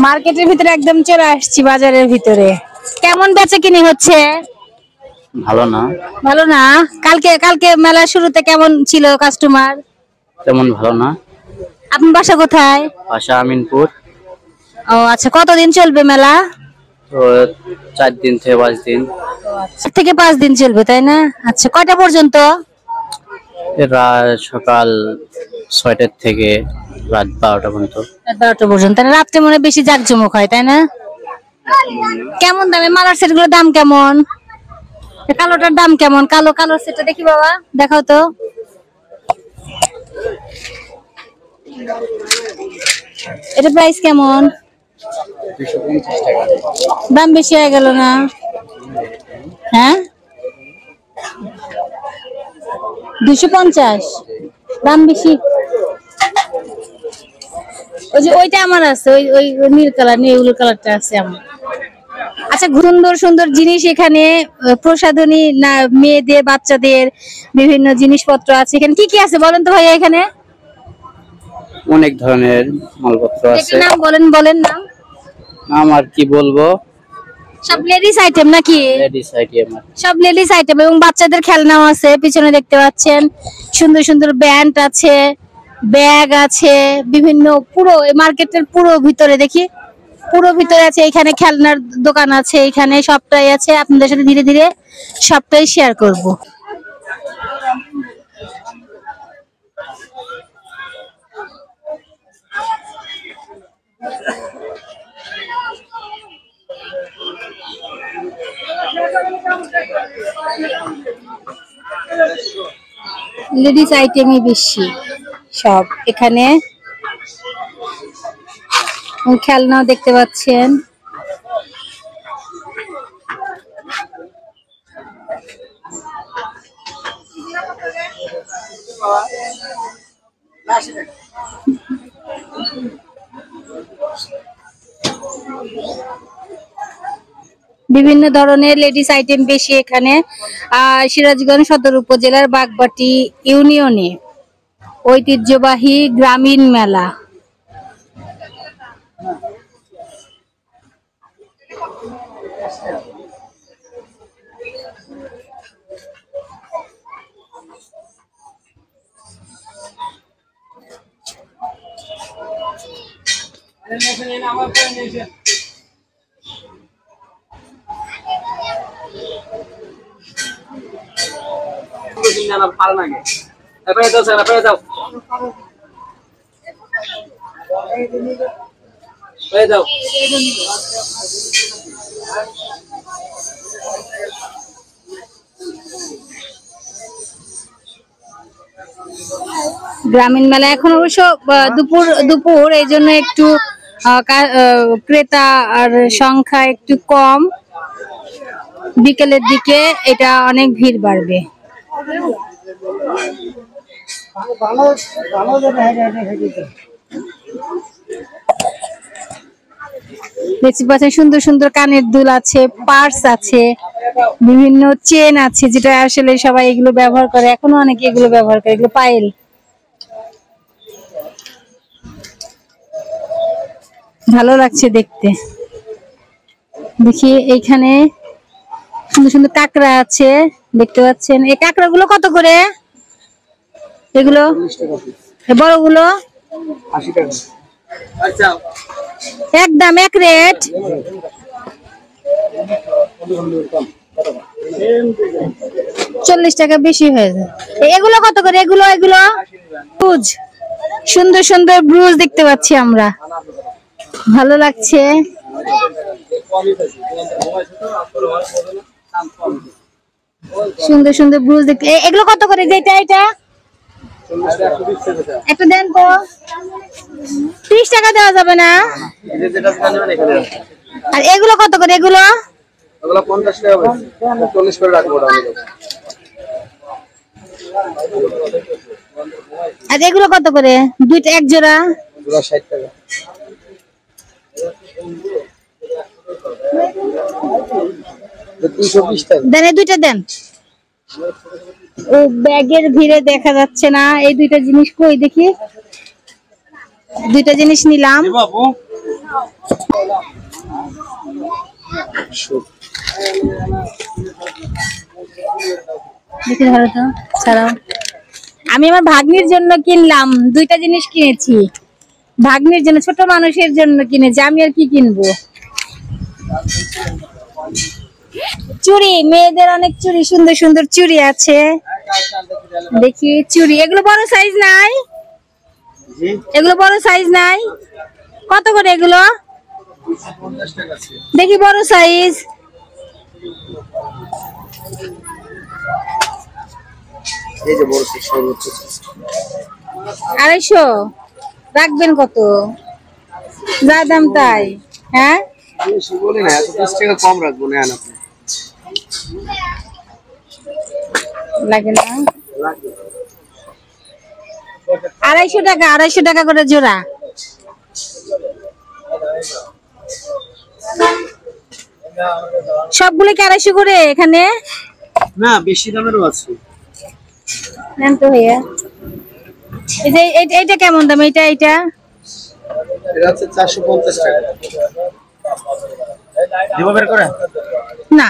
মার্কেটের ভিতরে একদম চলে আসছি, বাজারের ভিতরে। কেমন বেচা কিনি হচ্ছে? ভালো না। ভালো না? কালকে কালকে মেলার শুরুতে কেমন ছিল কাস্টমার? তেমন ভালো না। আপনার বাসা কোথায়? বাসা আমিনপুর। ও আচ্ছা, কতদিন চলবে মেলা? তো 4 দিন থেকে 5 দিন। 4 থেকে 5 দিন চলবে, তাই না? আচ্ছা, কয়টা পর্যন্ত? সকাল 6টা থেকে রাত 12টা পর্যন্ত। রাত 12টা পর্যন্ত। তাহলে রাত্রে মনে হয় বেশি জাঁকজমক হয়, তাই না? কেমন দামে মালার সেট গুলোর দাম কেমন? কালোটার দাম কেমন? কালো কালো সেটটা দেখি বাবা, দেখাও তো। এটা প্রাইস কেমন? 250 টাকা। দাম বেশি হয়ে গেল না? হ্যাঁ, 250 দাম বেশি। ওই যে ওইটা আমার আছে, ওই ওই নীল কালার নেই, ওই কালারটা আছে আমার। আচ্ছা, সুন্দর সুন্দর জিনিস এখানে, প্রসাধনী না, মেয়েদের বাচ্চাদের বিভিন্ন জিনিসপত্র আছে। এখানে কি কি আছে বলেন তো ভাইয়া? এখানে অনেক ধরনের মালপত্র আছে। নাম বলেন, বলেন নাম। নাম আর কি বলবো, সব লেডিস আইটেম নাকি? Ladies item. সব লেডিস আইটেম এবং বাচ্চাদের খেলনাও আছে। পিছনে দেখতে পাচ্ছেন সুন্দর সুন্দর ব্যান্ড আছে, ব্যাগ আছে, বিভিন্ন। পুরো মার্কেটের পুরো ভিতরে দেখি, পুরো ভিতরে আছে। এখানে খেলনার দোকান আছে, এখানে সবটাই আছে। আপনাদের সাথে ধীরে ধীরে সবটাই শেয়ার করব। লেডিস আইটেমই বেশি সব এখানে। খেলনাও দেখতে পাচ্ছেন। বিভিন্ন ধরনের লেডিস আইটেম বেশি এখানে। সিরাজগঞ্জ সদর উপজেলার বাগবাটি ইউনিয়নে ঐতিহ্যবাহী গ্রামীণ মেলা। গ্রামীণ মেলা এখন অবশ্য দুপুর দুপুর, এই জন্য একটু ক্রেতা আর সংখ্যা একটু কম। বিকেলের দিকে এটা অনেক ভিড় বাড়বে। দেখতে পাচ্ছেন সুন্দর সুন্দর কানের দুল আছে, পার্স আছে, বিভিন্ন চেন আছে, যেটা আসলে সবাই এগুলো ব্যবহার করে। এখনো অনেকে এগুলো ব্যবহার করে, এগুলো পায়েল। ভালো লাগছে দেখতে। দেখি এইখানে সুন্দর সুন্দর কাঁকড়া আছে, দেখতে পাচ্ছেন। এই কাঁকড়া গুলো কত করে? এগুলো বড়গুলো 80 টাকা। আচ্ছা, একদম এক রেট। 40 টাকা বেশি হয়ে যায়। এগুলো কত করে? এগুলো এগুলো ব্রুজ, সুন্দর সুন্দর ব্রুজ দেখতে পাচ্ছি আমরা, ভালো লাগছে। সুন্দর সুন্দর ব্রুজ দেখতে। এগুলো কত করে? যেটা এটা একটু দেন তো। 30 টাকা দেওয়া যাবে না? আর এগুলো কত করে? এগুলো 50 টাকা, 40 করে রাখবো। আর এগুলো কত করে? দুইটা এক জোড়া জোড়া 60 টাকা। এটা 220 টাকা। দেন এই দুইটা দেন। ও ব্যাগের ভিড়ে দেখা যাচ্ছে না, এই দুইটা জিনিস কই দেখি। দুইটা জিনিস নিলাম। বাবু দেখি ধরো তো, ছাড়াও। আমি আমার ভাগ্নির জন্য কিনলাম, দুইটা জিনিস কিনেছি। ভাগ্নির জন্য, ছোট মানুষের জন্য কিনেছি, আমি আর কি কিনবো। চুড়ি, মেয়েদের অনেক চুড়ি, সুন্দর সুন্দর চুড়ি আছে। দেখি চুড়ি, এগুলো বড় সাইজ নাই? এগুলো বড় সাইজ নাই? কত করে এগুলো? দেখি বড় সাইজ। এই যে বড় সাইজ সর্বোচ্চ 250 রাখবেন কত? যা দাম তাই। হ্যাঁ বেশি বলি না, 120 টাকা কম রাখবো না আপনি। লাগে না। লাগবে 250 টাকা, 250 টাকা করে জোড়া। সবগুলো কি 250 করে এখানে? না, বেশি দামেরও আছে। নেন তো ভাইয়া। এই যে এইটা কেমন দাম? এটা এটা হচ্ছে 450 টাকা। দিব বের করে না।